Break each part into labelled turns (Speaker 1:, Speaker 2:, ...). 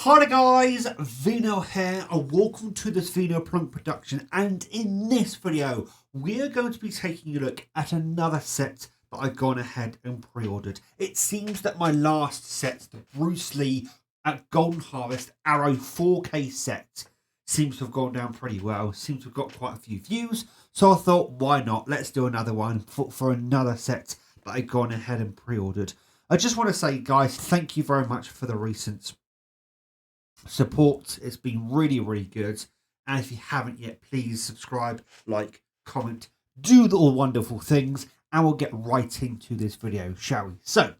Speaker 1: Hi guys, Vino here and welcome to this Vino Plunk production, and in this video we're going to be taking a look at another set that I've gone ahead and pre-ordered. It seems that my last set, the Bruce Lee at Golden Harvest Arrow 4K set, seems to have gone down pretty well, seems to have got quite a few views, so I thought why not, let's do another one for another set that I've gone ahead and pre-ordered. I just want to say guys, thank you very much for the recent support. It's been really good, and if you haven't yet, please subscribe, like, comment, do all wonderful things, and we'll get right into this video, shall we? So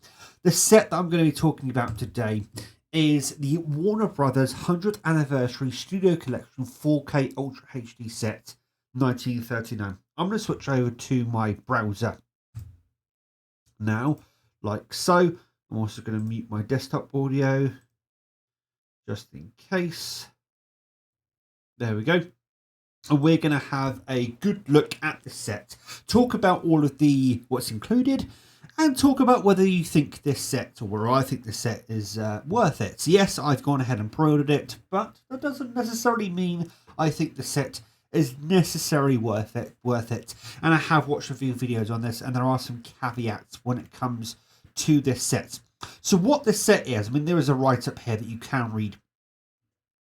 Speaker 1: the set that I'm going to be talking about today is the Warner Brothers 100th anniversary studio collection 4K Ultra HD set 1939. I'm going to switch over to my browser now, like so. I'm also going to mute my desktop audio just in case. There we go. And we're going to have a good look at the set, talk about all of the what's included, and talk about whether you think this set, or whether I think this set is worth it. So yes, I've gone ahead and pre-ordered it, but that doesn't necessarily mean I think the set is necessarily worth it. And I have watched a few videos on this, and there are some caveats when it comes to this set. So what this set is, I mean, there is a write-up here that you can read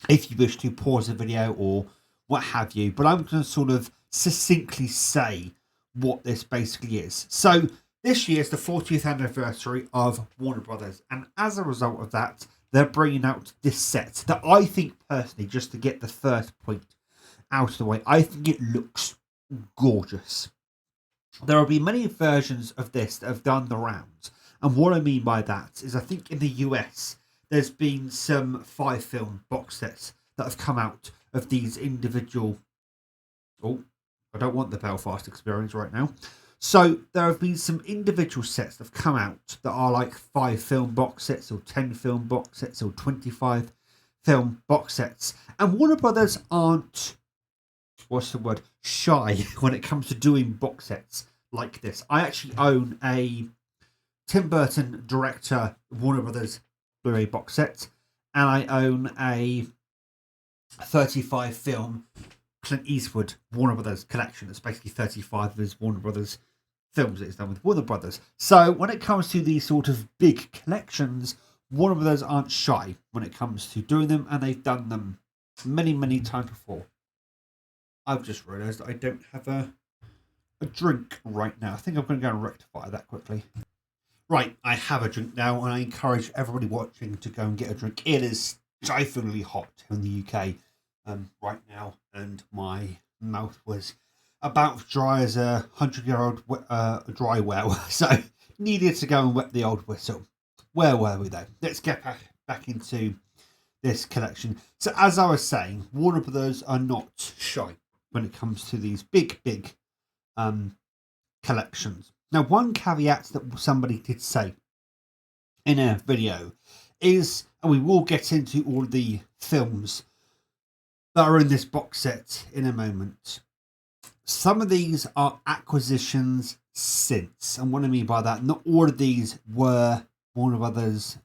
Speaker 1: if you wish to pause the video or what have you, but I'm going to sort of succinctly say what this basically is. So this year is the 40th anniversary of Warner Brothers, and as a result of that, they're bringing out this set that I think personally, just to get the first point out of the way, I think it looks gorgeous. There will be many versions of this that have done the rounds, and what I mean by that is I think in the US there's been some 5-film box sets that have come out of these individual... Oh, I don't want the Belfast Experience right now. So there have been some individual sets that have come out that are like 5-film box sets, or 10-film box sets, or 25-film box sets. And Warner Brothers aren't, what's the word, shy when it comes to doing box sets like this. I actually own a Tim Burton director Warner Brothers Blu-ray box set, and I own a 35-film Clint Eastwood Warner Brothers collection. It's basically 35 of his Warner Brothers films that he's done with Warner Brothers. So when it comes to these sort of big collections, Warner Brothers aren't shy when it comes to doing them, and they've done them many times before. I've just realised I don't have a drink right now. I think I'm going to go and rectify that quickly. Right, I have a drink now, and I encourage everybody watching to go and get a drink. It is stiflingly hot in the UK right now, and my mouth was about as dry as a 100-year-old dry well, so needed to go and wet the old whistle. Where were we though? Let's get back into this collection. So as I was saying, Warner Brothers are not shy when it comes to these big collections. Now, one caveat that somebody did say in a video is, and we will get into all the films that are in this box set in a moment, some of these are acquisitions since. And what I mean by that, not all of these were Warner Brothers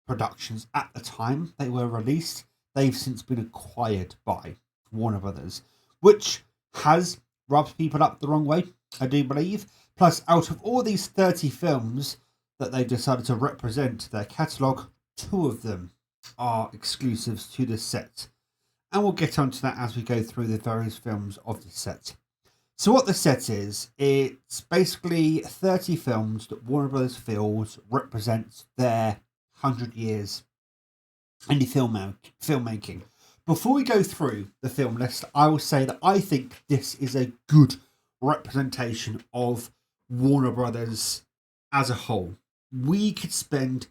Speaker 1: productions at the time they were released. They've since been acquired by Warner Brothers, which has rubbed people up the wrong way, I do believe. Plus, out of all these 30 films that they've decided to represent their catalogue, 2 of them are exclusives to this set. And we'll get onto that as we go through the various films of the set. So what the set is, it's basically 30 films that Warner Brothers feels represents their 100 years in the filmmaking. Before we go through the film list, I will say that I think this is a good representation of Warner Brothers as a whole. We could spend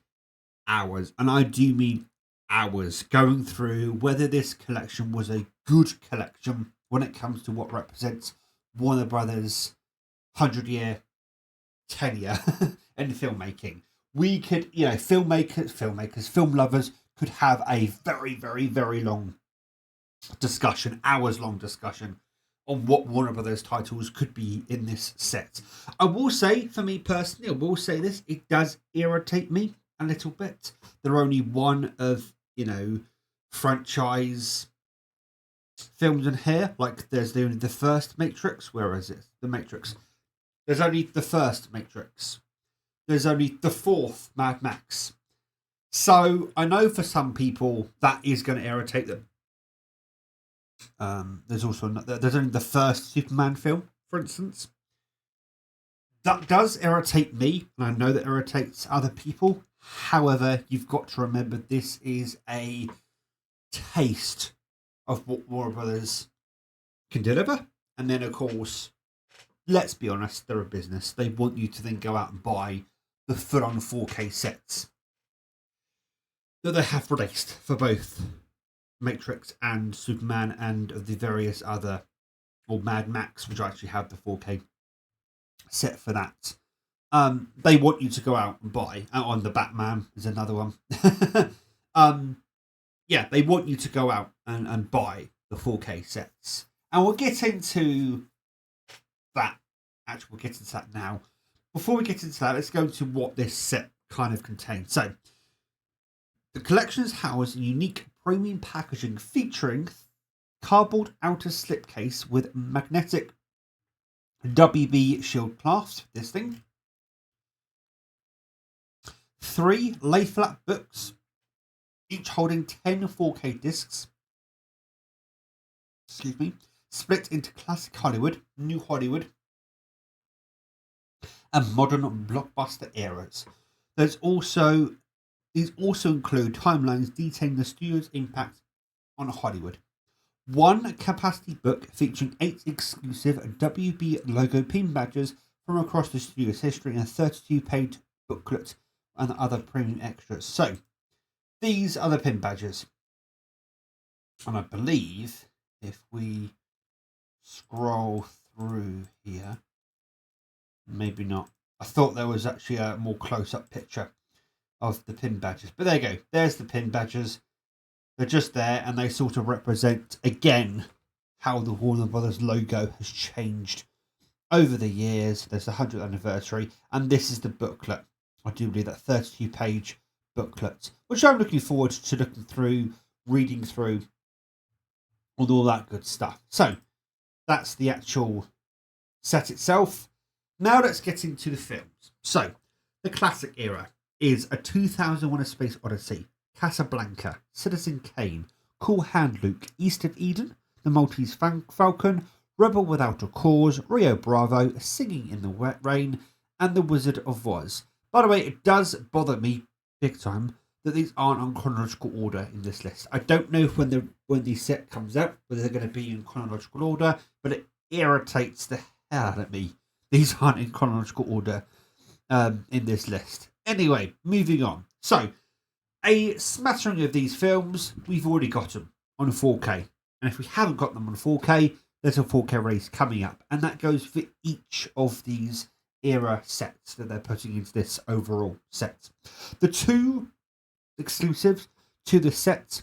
Speaker 1: hours, and I do mean hours, going through whether this collection was a good collection when it comes to what represents Warner Brothers' 100-year tenure in filmmaking. We could, filmmakers, film lovers could have a very long discussion, hours-long discussion on what Warner Brothers titles could be in this set. I will say, for me personally, this, it does irritate me a little bit. They're only one of, franchise films in here. Like there's only the first Matrix. Where is it? The Matrix. There's only the first Matrix. There's only the fourth Mad Max. So I know for some people that is going to irritate them. There's only the first Superman film, for instance. That does irritate me, and I know that irritates other people. However, you've got to remember this is a taste of what Warner Brothers can deliver. And then, of course, let's be honest, they're a business. They want you to then go out and buy the full-on 4K sets that they have released for both Matrix and Superman and the various other, or Mad Max, which actually have the 4K set for that. They want you to go out and buy. On the Batman is another one. Yeah, they want you to go out and buy the 4K sets. And we'll get into that. Actually, we'll get into that now. Before we get into that, let's go into what this set kind of contains. So, the collection is housed in unique premium packaging featuring cardboard outer slipcase with magnetic WB shield clasp. This thing. 3 lay flat books, each holding 10 4K discs. Excuse me. Split into classic Hollywood, new Hollywood, and modern blockbuster eras. These also include timelines detailing the studio's impact on Hollywood. 1 capacity book featuring 8 exclusive WB logo pin badges from across the studio's history, and a 32-page booklet and other premium extras. So, these are the pin badges. And I believe if we scroll through here, maybe not. I thought there was actually a more close-up picture of the pin badges. But there you go. There's the pin badges. They're just there, and they sort of represent, again, how the Warner Brothers logo has changed over the years. There's the 100th anniversary, and this is the booklet. I do believe that 32-page booklet, which I'm looking forward to looking through, reading through, and all that good stuff. So, that's the actual set itself. Now let's get into the films. So, the classic era is a 2001: A Space Odyssey, Casablanca, Citizen Kane, Cool Hand Luke, East of Eden, The Maltese Falcon, Rebel Without a Cause, Rio Bravo, Singing in the Wet Rain, and The Wizard of Oz. By the way, it does bother me big time that these aren't on chronological order in this list. I don't know if when the set comes out, whether they're going to be in chronological order, but it irritates the hell out of me. These aren't in chronological order in this list. Anyway, moving on. So, a smattering of these films, we've already got them on 4K. And if we haven't got them on 4K, there's a 4K release coming up. And that goes for each of these era sets that they're putting into this overall set. The 2 exclusives to the set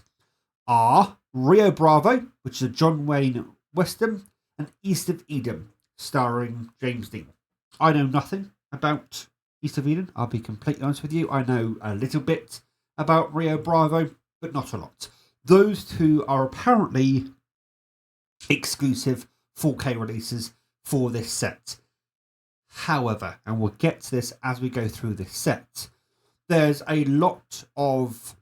Speaker 1: are Rio Bravo, which is a John Wayne Western, and East of Eden, starring James Dean. I know nothing about East of Eden, I'll be completely honest with you. I know a little bit about Rio Bravo, but not a lot. Those 2 are apparently exclusive 4K releases for this set. However, and we'll get to this as we go through this set, there's a lot of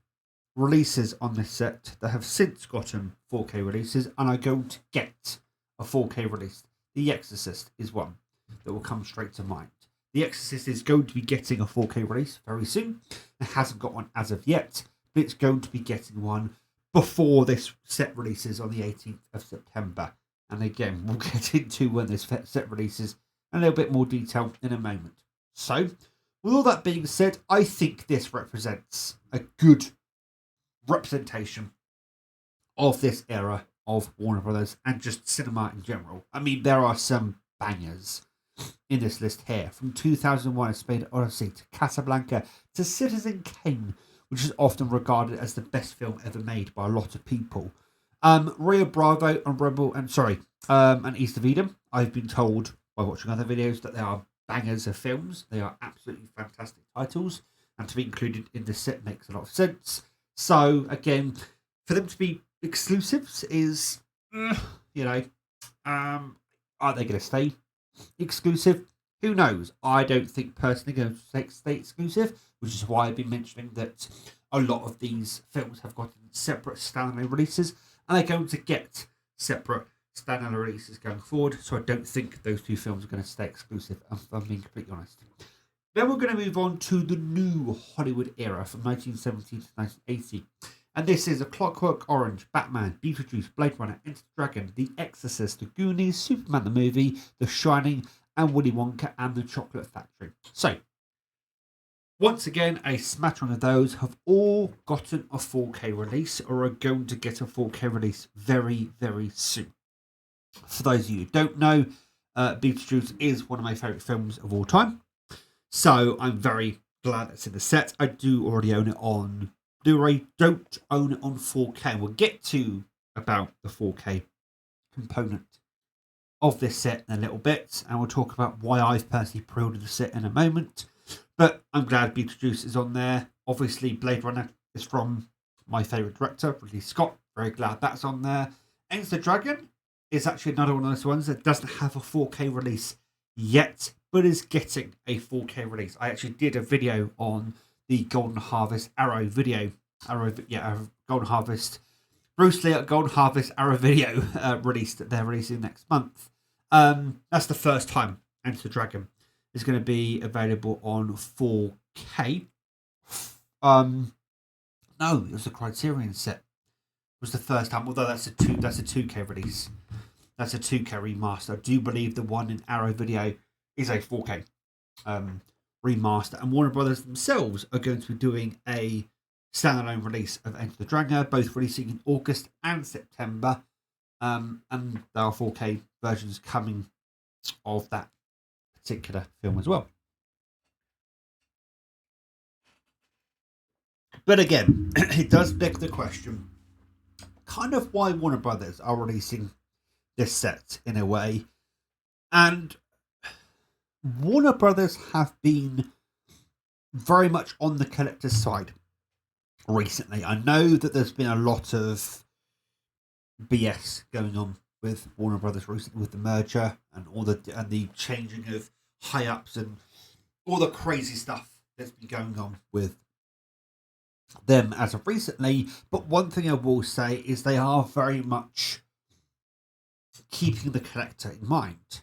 Speaker 1: releases on this set that have since gotten 4K releases and are going to get a 4K release. The Exorcist is one that will come straight to mind. The Exorcist is going to be getting a 4K release very soon. It hasn't got one as of yet, but it's going to be getting one before this set releases on the 18th of September. And again, we'll get into when this set releases in a little bit more detail in a moment. So, with all that being said, I think this represents a good representation of this era of Warner Brothers and just cinema in general. I mean, there are some bangers in this list here, from 2001: A Space Odyssey to Casablanca to Citizen Kane, which is often regarded as the best film ever made by a lot of people. Rio Bravo and East of Eden, I've been told by watching other videos that they are bangers of films. They are absolutely fantastic titles, and to be included in this set makes a lot of sense. So again, For them to be exclusives is, you know, are they going to stay exclusive? Who knows? I don't think personally going to stay exclusive, which is why I've been mentioning that a lot of these films have gotten separate standalone releases, and they're going to get separate standalone releases going forward. So I don't think those two films are going to stay exclusive, if I'm being completely honest. Then we're going to move on to the new Hollywood era from 1970 to 1980. And this is A Clockwork Orange, Batman, Beetlejuice, Blade Runner, Enter the Dragon, The Exorcist, The Goonies, Superman the Movie, The Shining, and Willy Wonka and the Chocolate Factory. So, once again, a smattering of those have all gotten a 4K release or are going to get a 4K release very, very soon. For those of you who don't know, Beetlejuice is one of my favourite films of all time. So I'm very glad it's in the set. I do already own it on Blu-ray, don't own it on 4K. We'll get to about the 4K component of this set in a little bit, and we'll talk about why I've personally pre-ordered the set in a moment. But I'm glad Beetlejuice is on there. Obviously, Blade Runner is from my favourite director, Ridley Scott. Very glad that's on there. Enter the Dragon is actually another one of those ones that doesn't have a 4K release yet, but is getting a 4K release. I actually did a video on the Golden Harvest Arrow video. Golden Harvest. Bruce Lee at Golden Harvest Arrow video released that they're releasing next month. That's the first time Enter the Dragon is going to be available on 4K. No, it was the Criterion set. It was the first time, although that's a 2K release. That's a 2K remaster. I do believe the one in Arrow Video is a 4K remaster. And Warner Brothers themselves are going to be doing a standalone release of Enter the Dragon, both releasing in August and September. And there are 4K versions coming of that particular film as well. But again, it does beg the question, kind of why Warner Brothers are releasing this set in a way. And Warner Brothers have been very much on the collector's side recently. I know that there's been a lot of BS going on with Warner Brothers recently with the merger and the changing of high ups and all the crazy stuff that's been going on with them as of recently. But one thing I will say is they are very much keeping the collector in mind.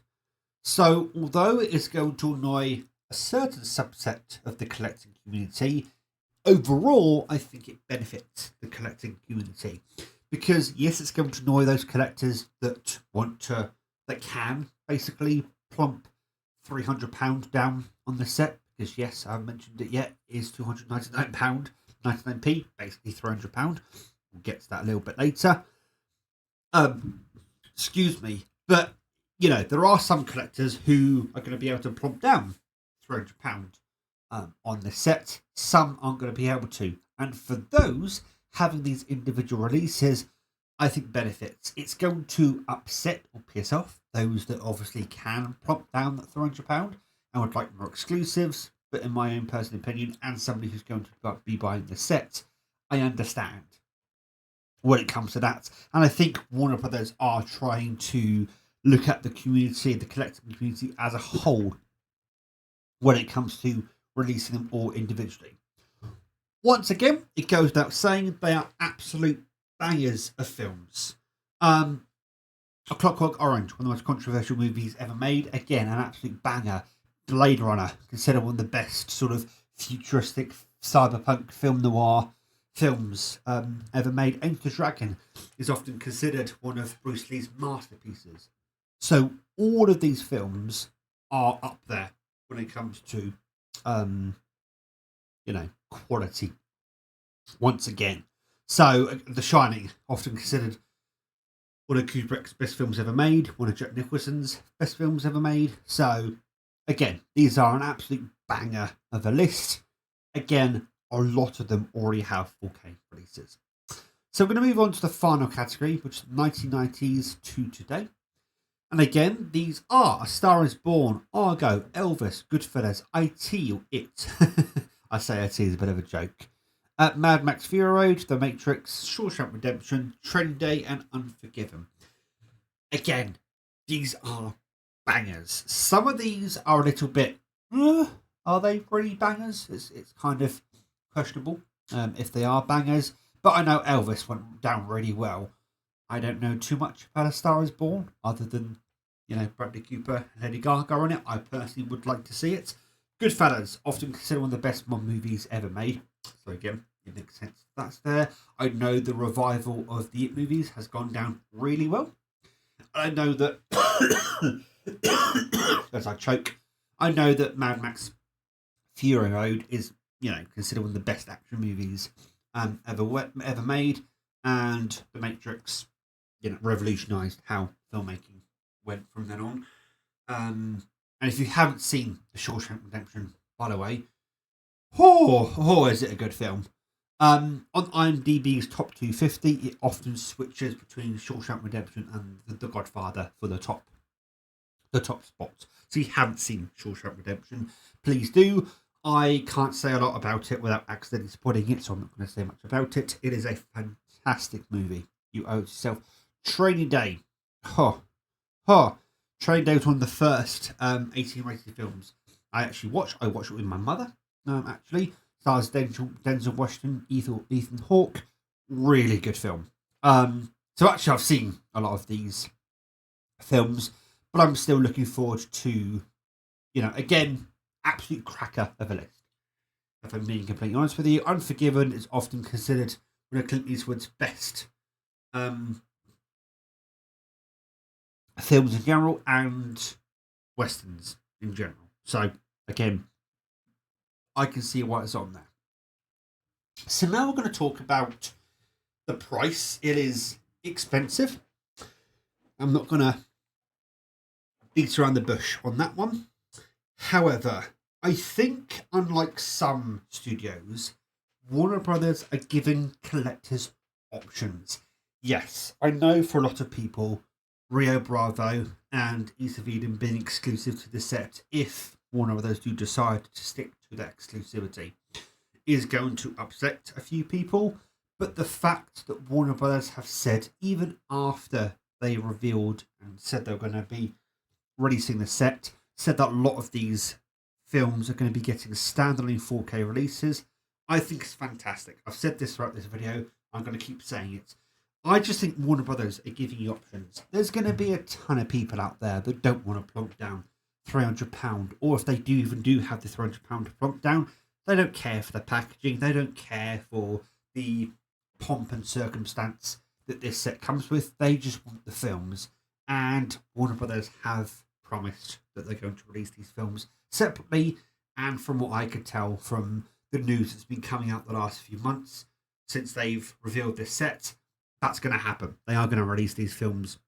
Speaker 1: So although it is going to annoy a certain subset of the collecting community, overall I think it benefits the collecting community, because yes, it's going to annoy those collectors that can basically plump £300 down on the set, because yes, I haven't mentioned it yet, it is £299, 99p, basically £300. We'll get to that a little bit later. Excuse me, but you know, there are some collectors who are going to be able to plump down £300 on the set. Some aren't going to be able to, and for those, having these individual releases, I think benefits. It's going to upset or piss off those that obviously can plump down that £300 and would like more exclusives. But in my own personal opinion, and somebody who's going to be buying the set, I understand when it comes to that. And I think Warner Brothers are trying to look at the community, the collecting community as a whole, when it comes to releasing them all individually. Once again, it goes without saying, they are absolute bangers of films. A Clockwork Orange, one of the most controversial movies ever made. Again, an absolute banger. Blade Runner, considered one of the best sort of futuristic cyberpunk film noir films ever made. Enter the Dragon is often considered one of Bruce Lee's masterpieces. So all of these films are up there when it comes to, quality. Once again. So The Shining, often considered one of Kubrick's best films ever made, one of Jack Nicholson's best films ever made. So again, these are an absolute banger of a list. Again, a lot of them already have 4K releases. So we're going to move on to the final category, which is 1990s to today. And again, these are A Star is Born, Argo, Elvis, Goodfellas, IT, or It. I say IT is a bit of a joke. Mad Max Fury Road, The Matrix, Shawshank Redemption, Trend Day, and Unforgiven. Again, these are bangers. Some of these are a little bit, are they really bangers? It's kind of questionable if they are bangers. But I know Elvis went down really well. I don't know too much about A Star Is Born, other than, Bradley Cooper and Lady Gaga on it. I personally would like to see it. Goodfellas, often considered one of the best Bond movies ever made. So again, it makes sense that's there. I know the revival of the It movies has gone down really well. I know that as I choke, I know that Mad Max Fury Road is, considered one of the best action movies ever made, and The Matrix, revolutionised how filmmaking went from then on. And if you haven't seen The Shawshank Redemption, by the way, is it a good film? On IMDb's top 250, it often switches between Shawshank Redemption and The Godfather for the top spots. So if you haven't seen Shawshank Redemption, please do. I can't say a lot about it without accidentally spoiling it, so I'm not going to say much about it. It is a fantastic movie. You owe it yourself. Training Day. Training Day was one of the first 18-rated films I actually watched. I watched it with my mother, actually. Stars Denzel Washington, Ethan Hawke. Really good film. So actually I've seen a lot of these films, but I'm still looking forward to, again, absolute cracker of a list. If I'm being completely honest with you, Unforgiven is often considered one of Clint Eastwood's best films in general and westerns in general. So again, I can see why it's on there. So now we're going to talk about the price. It is expensive. I'm not going to beat around the bush on that one. However, I think, unlike some studios, Warner Brothers are giving collectors options. Yes, I know for a lot of people, Rio Bravo and East of Eden being exclusive to the set, if Warner Brothers do decide to stick to that exclusivity, is going to upset a few people. But the fact that Warner Brothers have said, even after they revealed and said they were going to be releasing the set, said that a lot of these films are going to be getting standalone 4K releases, I think it's fantastic. I've said this throughout this video. I'm going to keep saying it. I just think Warner Brothers are giving you options. There's going to be a ton of people out there that don't want to plonk down £300, or if they do have the £300 to plonk down, they don't care for the packaging. They don't care for the pomp and circumstance that this set comes with. They just want the films. And Warner Brothers have promised that they're going to release these films separately. And from what I could tell from the news that's been coming out the last few months since they've revealed this set, that's going to happen. They are going to release these films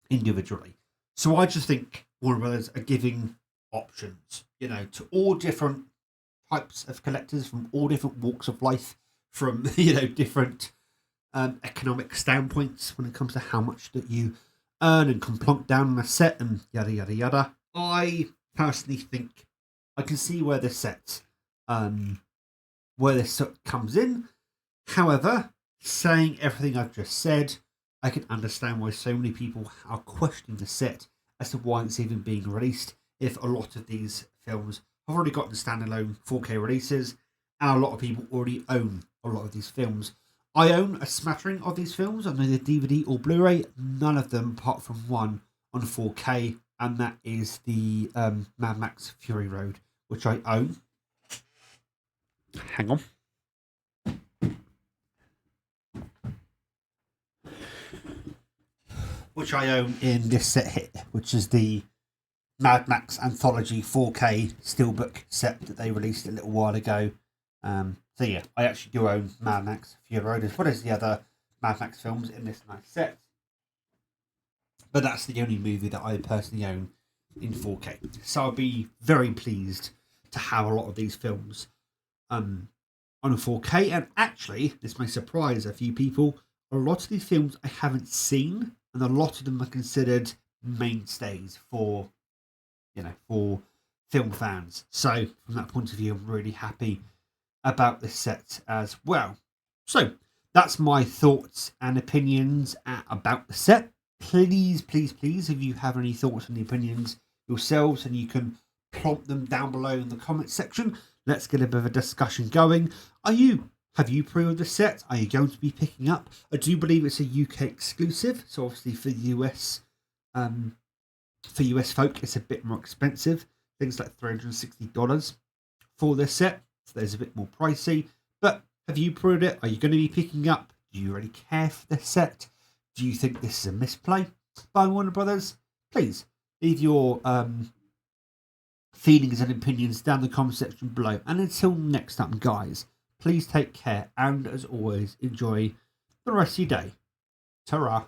Speaker 1: individually. So I just think Warner Brothers are giving options, to all different types of collectors from all different walks of life, from, different economic standpoints when it comes to how much that you earn and can plonk down on a set and yada, yada, yada. I personally think I can see where this set, where this comes in. However, saying everything I've just said, I can understand why so many people are questioning the set as to why it's even being released, if a lot of these films have already gotten standalone 4K releases, and a lot of people already own a lot of these films. I own a smattering of these films on either DVD or Blu-ray, none of them apart from one on 4K, and that is the Mad Max Fury Road, which I own. Hang on. Which I own in this set here, which is the Mad Max Anthology 4K Steelbook set that they released a little while ago. So yeah, I actually do own Mad Max Fury Road as well as the other Mad Max films in this nice set. But that's the only movie that I personally own in 4K. So I'll be very pleased to have a lot of these films on a 4K. And actually, this may surprise a few people, a lot of these films I haven't seen, and a lot of them are considered mainstays for, for film fans. So from that point of view, I'm really happy about this set as well. So that's my thoughts and opinions about the set. Please, please, please, if you have any thoughts and opinions yourselves, and you can prompt them down below in the comments section. Let's get a bit of a discussion going. Have you pre-ordered the set? Are you going to be picking up? I do believe it's a UK exclusive, so obviously for US folk, it's a bit more expensive. Things like $360 for this set, so there's a bit more pricey. But have you pre-ordered it? Are you going to be picking up? Do you really care for this set? Do you think this is a misplay by Warner Brothers? Please leave your feelings and opinions down in the comment section below. And until next time, guys, please take care, and as always, enjoy the rest of your day. Ta-ra.